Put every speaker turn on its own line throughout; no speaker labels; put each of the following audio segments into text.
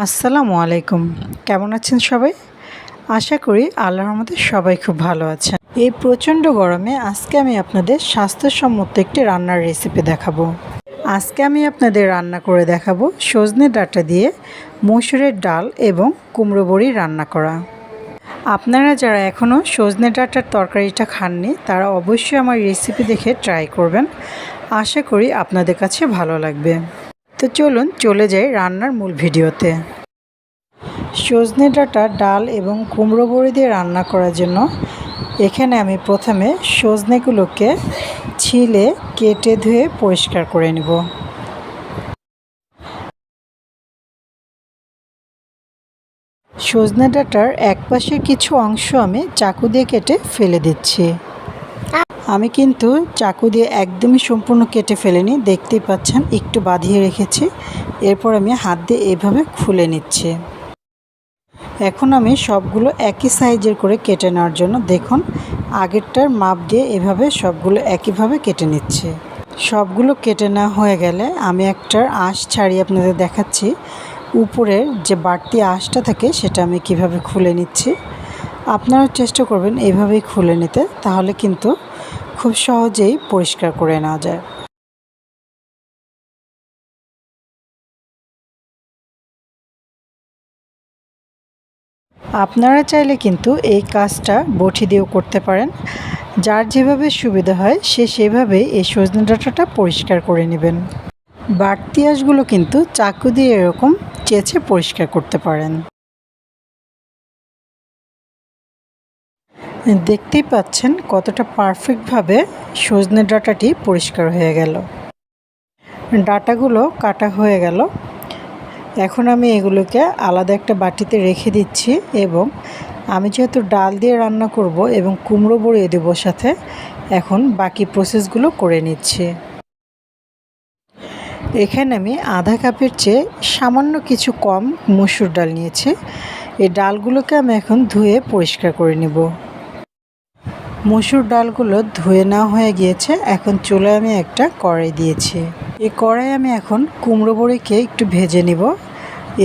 আসসালামু আলাইকুম। কেমন আছেন সবাই? আশা করি আল্লাহর রহমতে সবাই খুব ভালো আছেন। এই প্রচণ্ড গরমে আজকে আমি আপনাদের স্বাস্থ্যসম্মত একটি রান্নার রেসিপি দেখাবো। আজকে আমি আপনাদের রান্না করে দেখাবো সজনে ডাঁটা দিয়ে মসুরের ডাল এবং কুমড়ো বড়ি রান্না করা। আপনারা যারা এখনও সজনে ডাঁটার তরকারিটা খাননি তারা অবশ্যই আমার রেসিপি দেখে ট্রাই করবেন। আশা করি আপনাদের কাছে ভালো লাগবে। তো চলুন চলে যাই রান্নার মূল ভিডিওতে। সজনে ডাঁটা ডাল এবং কুমড়ো বড়ি দিয়ে রান্না করার জন্য এখানে আমি প্রথমে সজনেগুলোকে ছিলে কেটে ধুয়ে পরিষ্কার করে নেব। সজনে ডাঁটার এক পাশের কিছু অংশ আমি চাকু দিয়ে কেটে ফেলে দিচ্ছি। আমি কিন্তু চাকু দিয়ে একদমই সম্পূর্ণ কেটে ফেলিনি, দেখতেই পাচ্ছেন একটু বাঁধিয়ে রেখেছি। এরপর আমি হাত দিয়ে এভাবে খুলে নিচ্ছি। এখন আমি সবগুলো একই সাইজের করে কেটে নেওয়ার জন্য দেখুন আগেরটার মাপ দিয়ে এভাবে সবগুলো একইভাবে কেটে নিচ্ছে। সবগুলো কেটে নেওয়া হয়ে গেলে আমি একটার আঁশ ছাড়িয়ে আপনাদের দেখাচ্ছি। উপরের যে বাড়তি আঁশটা থাকে সেটা আমি কিভাবে খুলে নিচ্ছি। আপনারা চেষ্টা করবেন এভাবেই খুলে নিতে, তাহলে কিন্তু খুব সহজেই পরিষ্কার করে নেওয়া যায়। আপনারা চাইলে কিন্তু এই কাজটা বটি দিয়েও করতে পারেন। যার যেভাবে সুবিধা হয় সে সেভাবেই এই সজনে ডাঁটাটা পরিষ্কার করে নেবেন। বাড়তি আঁশগুলো কিন্তু চাকু দিয়ে এরকম চেঁচে পরিষ্কার করতে পারেন। দেখতেই পাচ্ছেন কতটা পারফেক্টভাবে সজনে ডাঁটাটি পরিষ্কার হয়ে গেল। ডাঁটাগুলো কাটা হয়ে গেল। এখন আমি এগুলোকে আলাদা একটা বাটিতে রেখে দিচ্ছি এবং আমি যেহেতু ডাল দিয়ে রান্না করব এবং কুমড়ো বড়িয়ে দেবো সাথে, এখন বাকি প্রসেসগুলো করে নিচ্ছি। এখানে আমি আধা কাপের চেয়ে সামান্য কিছু কম মসুর ডাল নিয়েছি। এই ডালগুলোকে আমি এখন ধুয়ে পরিষ্কার করে নেব। মসুর ডালগুলো ধুয়ে নেওয়া হয়ে গিয়েছে। এখন চুলায় আমি একটা কড়াই দিয়েছি। এই কড়াই আমি এখন কুমড়ো বড়িকে একটু ভেজে নেব।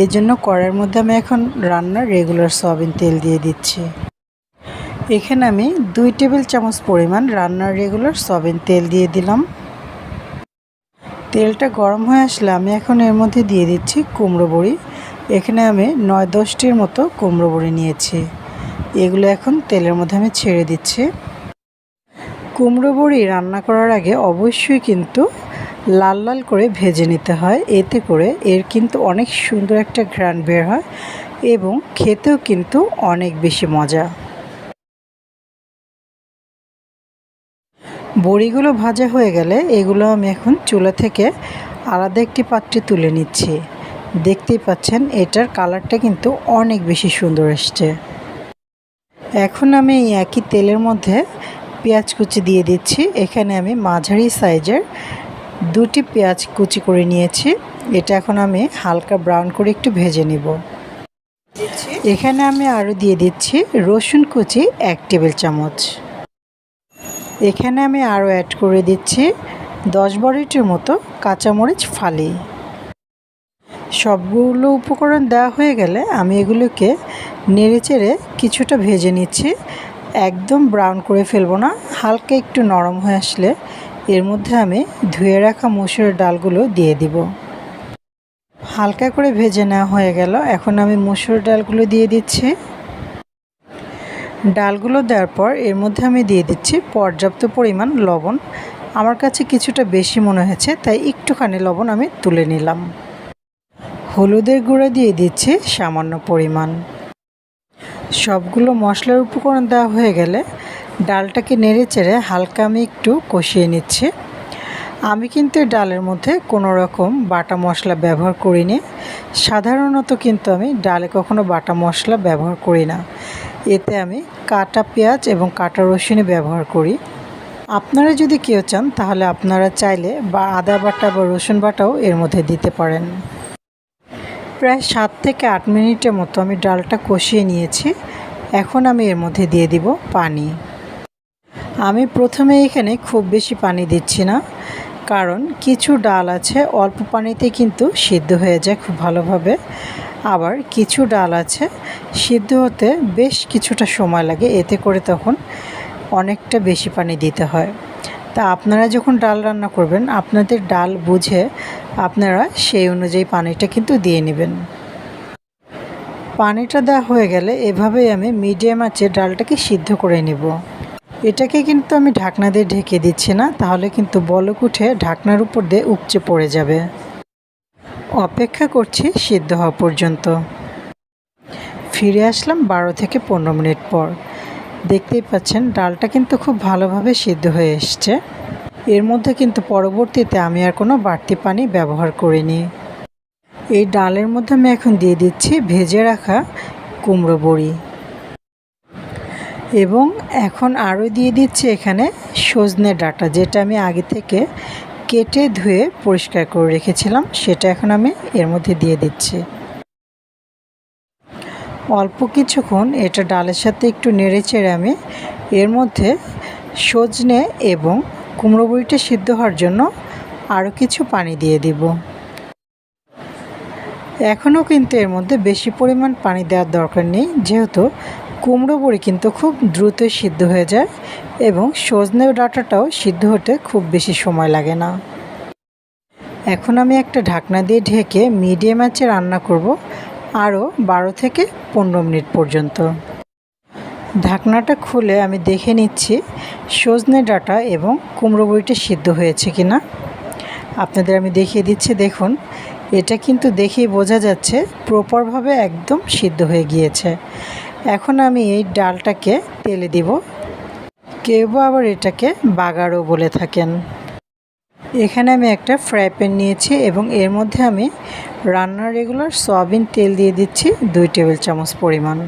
এই জন্য কড়াইয়ের মধ্যে আমি এখন রান্নার রেগুলার সয়াবিন তেল দিয়ে দিচ্ছি। এখানে আমি 2 টেবিল চামচ পরিমাণ রান্নার রেগুলার সয়াবিন তেল দিয়ে দিলাম। তেলটা গরম হয়ে আসলে আমি এখন এর মধ্যে দিয়ে দিচ্ছি কুমড়ো বড়ি। এখানে আমি 9-10টির মতো কুমড়ো বড়ি নিয়েছি। এগুলো এখন তেলের মধ্যে আমি ছেড়ে দিচ্ছি। কুমড়ো বড়ি রান্না করার আগে অবশ্যই কিন্তু লাল লাল করে ভেজে নিতে হয়। এতে করে এর কিন্তু অনেক সুন্দর একটা ঘ্রাণ বের হয় এবং খেতেও কিন্তু অনেক বেশি মজা। বড়িগুলো ভাজা হয়ে গেলে এগুলো আমি এখন চুলা থেকে আলাদা একটি পাত্রে তুলে নিচ্ছি। দেখতেই পাচ্ছেন এটার কালারটা কিন্তু অনেক বেশি সুন্দর এসছে। এখন আমি এই একই তেলের মধ্যে পেঁয়াজ কুচি দিয়ে দিচ্ছি। এখানে আমি মাঝারি সাইজের 2টি পেঁয়াজ কুচি করে নিয়েছি। এটা এখন আমি হালকা ব্রাউন করে একটু ভেজে নিব। এখানে আমি আরও দিয়ে দিচ্ছি রসুন কুচি 1 টেবিল চামচ। এখানে আমি আরও অ্যাড করে দিচ্ছি 10-12টির মতো কাঁচামরিচ ফালি। সবগুলো উপকরণ দেওয়া হয়ে গেলে আমি এগুলোকে নেড়েচেড়ে কিছুটা ভেজে নিচ্ছি। একদম ব্রাউন করে ফেলবো না, হালকা একটু নরম হয়ে আসলে এর মধ্যে আমি ধুয়ে রাখা মসুরের ডালগুলো দিয়ে দিব। হালকা করে ভেজে নেওয়া হয়ে গেল। এখন আমি মসুরের ডালগুলো দিয়ে দিচ্ছি। ডালগুলো দেওয়ার পর এর মধ্যে আমি দিয়ে দিচ্ছি পর্যাপ্ত পরিমাণ লবণ। আমার কাছে কিছুটা বেশি মনে হয়েছে তাই একটুখানি লবণ আমি তুলে নিলাম। হলুদের গুঁড়া দিয়ে দিচ্ছি সামান্য পরিমাণ। সবগুলো মশলার উপকরণ দেওয়া হয়ে গেলে ডালটাকে নেড়েচেড়ে হালকা আমি একটু কষিয়ে নিচ্ছি। আমি কিন্তু ডালের মধ্যে কোনো রকম বাটা মশলা ব্যবহার করিনি। সাধারণত কিন্তু আমি ডালে কখনো বাটা মশলা ব্যবহার করি না। এতে আমি কাটা পেঁয়াজ এবং কাটা রসুনই ব্যবহার করি। আপনারা যদি কেউ চান তাহলে আপনারা চাইলে বা আদা বাটা বা রসুন বাটাও এর মধ্যে দিতে পারেন। প্রায় 7 থেকে 8 মিনিটের মতো আমি ডালটা কষিয়ে নিয়েছি। এখন আমি এর মধ্যে দিয়ে দিব পানি। আমি প্রথমে এখানে খুব বেশি পানি দিচ্ছি না, কারণ কিছু ডাল আছে অল্প পানিতে কিন্তু সিদ্ধ হয়ে যায় খুব ভালোভাবে, আবার কিছু ডাল আছে সিদ্ধ হতে বেশ কিছুটা সময় লাগে, এতে করে তখন অনেকটা বেশি পানি দিতে হয়। তা আপনারা যখন ডাল রান্না করবেন আপনাদের ডাল বুঝে আপনারা সেই অনুযায়ী পানিটা কিন্তু দিয়ে নেবেন। পানিটা দেওয়া হয়ে গেলে এভাবেই আমি মিডিয়াম আঁচে ডালটাকে সিদ্ধ করে নেব। এটাকে কিন্তু আমি ঢাকনা দিয়ে ঢেকে দিচ্ছি না, তাহলে কিন্তু বলক উঠে ঢাকনার উপর দিয়ে উপচে পড়ে যাবে। অপেক্ষা করছি সিদ্ধ হওয়া পর্যন্ত। ফিরে আসলাম 12 থেকে 15 মিনিট পর। দেখতেই পাচ্ছেন ডালটা কিন্তু খুব ভালোভাবে সিদ্ধ হয়ে এসছে। এর মধ্যে কিন্তু পরবর্তীতে আমি আর কোনো বাড়তি পানি ব্যবহার করিনি। এই ডালের মধ্যে আমি এখন দিয়ে দিচ্ছি ভেজে রাখা কুমড়ো বড়ি, এবং এখন আরও দিয়ে দিচ্ছি এখানে সজনে ডাঁটা, যেটা আমি আগে থেকে কেটে ধুয়ে পরিষ্কার করে রেখেছিলাম, সেটা এখন আমি এর মধ্যে দিয়ে দিচ্ছি। অল্প কিছুক্ষণ এটা ডালের সাথে একটু নেড়ে চেড়ে আমি এর মধ্যে সজনে এবং কুমড়ো বড়িটা সিদ্ধ হওয়ার জন্য আরও কিছু পানি দিয়ে দিব। এখনও কিন্তু এর মধ্যে বেশি পরিমাণ পানি দেওয়ার দরকার নেই, যেহেতু কুমড়ো বড়ি কিন্তু খুব দ্রুত সিদ্ধ হয়ে যায় এবং সজনে ডাঁটাটাও সিদ্ধ হতে খুব বেশি সময় লাগে না। এখন আমি একটা ঢাকনা দিয়ে ঢেকে মিডিয়াম আঁচে রান্না করব আরও 12 থেকে 15 মিনিট পর্যন্ত। ঢাকনাটা খুলে আমি দেখে নিচ্ছি সজনে ডাঁটা এবং কুমড়ো বড়িটা সিদ্ধ হয়েছে কিনা। আপনাদের আমি দেখিয়ে দিচ্ছি, দেখুন এটা কিন্তু দেখেই বোঝা যাচ্ছে প্রপারভাবে একদম সিদ্ধ হয়ে গিয়েছে। এখন আমি এই ডালটাকে তেলে দিব, কেউ আবার এটাকে বাগারও বলে থাকেন। এখানে আমি একটা ফ্রাই প্যান নিয়েছি এবং এর মধ্যে আমি রান্নার রেগুলার সয়াবিন তেল দিয়ে দিচ্ছি 2 টেবিল চামচ পরিমাণ।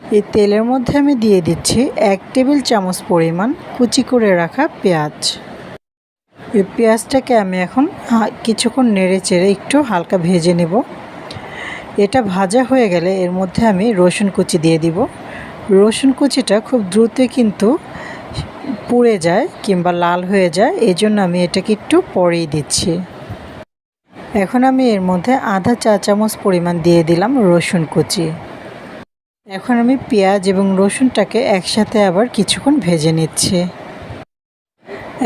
এই তেলের মধ্যে আমি দিয়ে দিচ্ছি 1 টেবিল চামচ পরিমাণ কুচি করে রাখা পেঁয়াজ। এই পেঁয়াজটাকে আমি এখন কিছুক্ষণ নেড়ে চেড়ে একটু হালকা ভেজে নেব। এটা ভাজা হয়ে গেলে এর মধ্যে আমি রসুন কুচি দিয়ে দিব। রসুন কুচিটা খুব দ্রুতই কিন্তু পুড়ে যায় কিংবা লাল হয়ে যায়, এই জন্য আমি এটাকে একটু পরেই দিচ্ছি। এখন আমি এর মধ্যে আধা চা চামচ পরিমাণ দিয়ে দিলাম রসুন কুচি। এখন আমি পেঁয়াজ এবং রসুনটাকে একসাথে আবার কিছুক্ষণ ভেজে নিচ্ছি।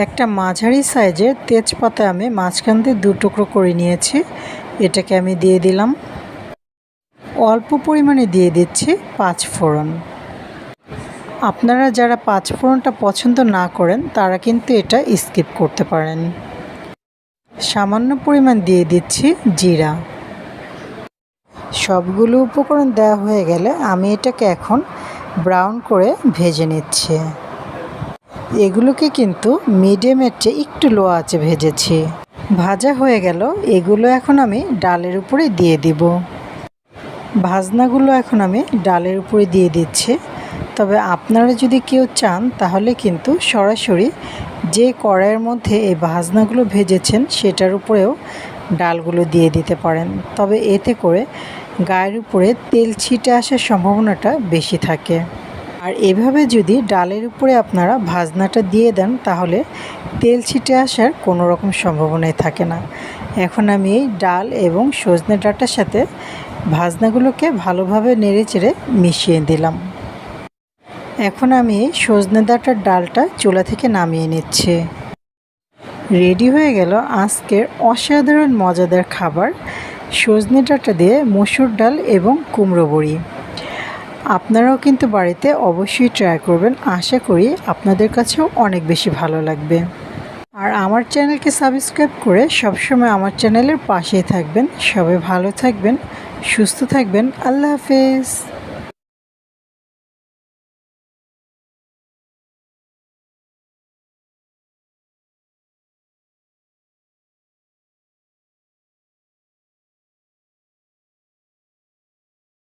একটা মাঝারি সাইজের তেজপাতা আমি মাঝখান দিয়ে 2 টুকরো করে নিয়েছি, এটাকে আমি দিয়ে দিলাম। অল্প পরিমাণে দিয়ে দিচ্ছি 5 ফোড়ন। আপনারা যারা 5 ফোড়নটা পছন্দ না করেন তারা কিন্তু এটা স্কিপ করতে পারেন। সামান্য পরিমাণ দিয়ে দিচ্ছি জিরা। সবগুলো উপকরণ দেওয়া হয়ে গেলে আমি এটাকে এখন ব্রাউন করে ভেজে নিচ্ছি। এগুলোকে কিন্তু মিডিয়ামের চেয়ে একটু লো আঁচে ভেজেছি। ভাজা হয়ে গেল, এগুলো এখন আমি ডালের উপরে দিয়ে দিব। ভাজনাগুলো এখন আমি ডালের উপরে দিয়ে দিচ্ছি। তবে আপনারা যদি কেউ চান তাহলে কিন্তু সরাসরি যে কড়াইয়ের মধ্যে এই ভাজনাগুলো ভেজেছেন সেটার উপরেও ডালগুলো দিয়ে দিতে পারেন, তবে এতে করে গায়ের উপরে তেল ছিটে আসার সম্ভাবনাটা বেশি থাকে। আর এভাবে যদি ডালের উপরে আপনারা ভাজনাটা দিয়ে দেন তাহলে তেল ছিটে আসার কোনো রকম সম্ভাবনাই থাকে না। এখন আমি এই ডাল এবং সজনে ডাঁটার সাথে ভাজনাগুলোকে ভালোভাবে নেড়েচেড়ে মিশিয়ে দিলাম। এখন আমি সজনে ডাঁটার ডালটা চুলা থেকে নামিয়ে নিচ্ছি। রেডি হয়ে গেল আজকের অসাধারণ মজাদার খাবার সজনে ডাঁটা দিয়ে মসুর ডাল এবং কুমড়ো বড়ি। আপনারাও কিন্তু বাড়িতে অবশ্যই ট্রাই করবেন, আশা করি আপনাদের কাছেও অনেক বেশি ভালো লাগবে। আর আমার চ্যানেলকে সাবস্ক্রাইব করে সবসময় আমার চ্যানেলের পাশেই থাকবেন। সবাই ভালো থাকবেন, সুস্থ থাকবেন। আল্লাহ হাফেজ।